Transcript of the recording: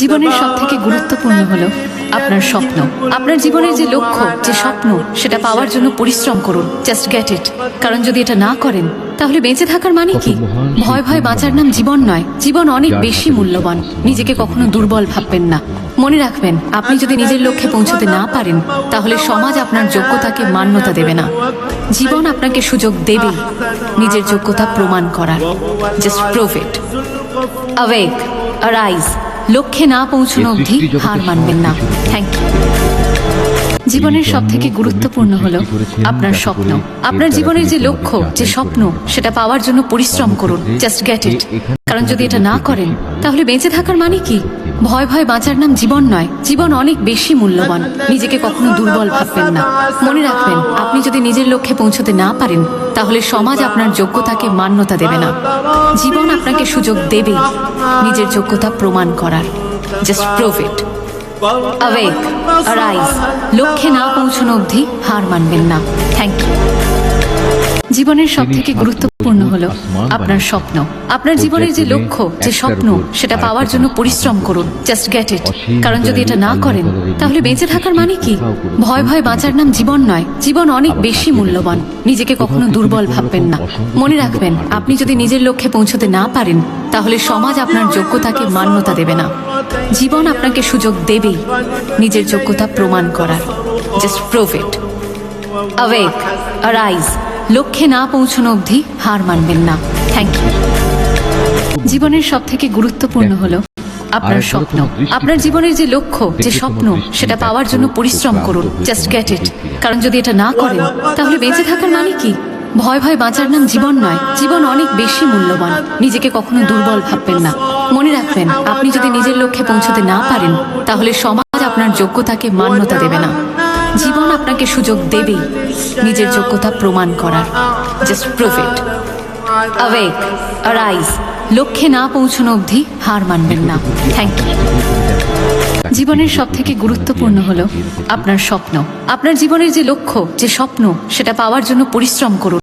জীবনের সবথেকে গুরুত্বপূর্ণ হলো আপনার স্বপ্ন। আপনার জীবনের যে লক্ষ্য, যে স্বপ্ন, সেটা পাওয়ার জন্য পরিশ্রম করুন। Just get it. কারণ যদি এটা না করেন তাহলে বেঁচে থাকার মানে কি? ভয় ভয় বাঁচার নাম জীবন নয়। জীবন অনেক বেশি মূল্যবান। নিজেকে কখনো দুর্বল ভাববেন না। মনে রাখবেন, আপনি যদি নিজের লক্ষ্যে পৌঁছতে না পারেন তাহলে সমাজ আপনার যোগ্যতাকে মান্যতা দেবে না। জীবন আপনাকে সুযোগ দেবেই নিজের যোগ্যতা প্রমাণ করার। Just prove it. Awake, arise. লক্ষ্যে না পৌঁছানো অবধি হার মানবেন না। Thank you. জীবনের সবথেকে গুরুত্বপূর্ণ হলো আপনার স্বপ্ন। আপনার জীবনের যে লক্ষ্য, যে স্বপ্ন, সেটা পাওয়ার জন্য পরিশ্রম করুন। Just get it. কারণ যদি এটা না করেন তাহলে বেঁচে থাকার মানে কি? ভয় ভয় বাঁচার নাম জীবন নয়। জীবন অনেক বেশি মূল্যবান। নিজেকে কখনো দুর্বল ভাববেন না। মনে রাখবেন, আপনি যদি নিজের লক্ষ্যে পৌঁছতে না পারেন তাহলে সমাজ আপনার যোগ্যতাকে মান্যতা দেবে না। জীবন আপনাকে সুযোগ দেবেই নিজের যোগ্যতা প্রমাণ করার। Just prove it. Awake, arise. লক্ষ্যে না পৌঁছানো অবধি হার মানবেন না। Thank you. জীবনের সবথেকে গুরুত্বপূর্ণ হলো আপনার স্বপ্ন। আপনার জীবনের যে লক্ষ্য, যে স্বপ্ন, সেটা পাওয়ার জন্য পরিশ্রম করুন। Just get it. কারণ যদি এটা না করেন তাহলে বেঁচে থাকার মানে কি? ভয় ভয় বাঁচার নাম জীবন নয়। জীবন অনেক বেশি মূল্যবান। নিজেকে কখনো দুর্বল ভাববেন না। মনে রাখবেন, আপনি যদি নিজের লক্ষ্যে পৌঁছতে না পারেন তাহলে সমাজ আপনার যোগ্যতাকে মান্যতা দেবে না। জীবন আপনাকে সুযোগ দেবেই নিজের যোগ্যতা প্রমাণ করার। Just prove it. Awake, arise. লক্ষ্যে না পৌঁছানো অবধি হার মানবেন না। Thank you. জীবনের সবথেকে গুরুত্বপূর্ণ হলো আপনার স্বপ্ন। আপনার জীবনের যে লক্ষ্য, যে স্বপ্ন, সেটা পাওয়ার জন্য পরিশ্রম করুন। Just get it. কারণ যদি এটা না করেন তাহলে বেঁচে থাকার মানে কি? ভয় ভয় বাঁচার নাম জীবন নয়। জীবন অনেক বেশি মূল্যবান। নিজেকে কখনো দুর্বল ভাববেন না। মনে রাখবেন, আপনি যদি নিজের লক্ষ্যে পৌঁছতে না পারেন তাহলে সমাজ আপনার যোগ্যতাকে মান্যতা দেবে না। জীবন আপনাকে সুযোগ দেবেই নিজের যোগ্যতা প্রমাণ করার। Just prove it. Awake, arise. লক্ষ্যে না পৌঁছানো অবধি হার মানবেন না। Thank you. জীবনের সবথেকে গুরুত্বপূর্ণ হলো আপনার স্বপ্ন। আপনার জীবনের যে লক্ষ্য, যে স্বপ্ন, সেটা পাওয়ার জন্য পরিশ্রম করুন।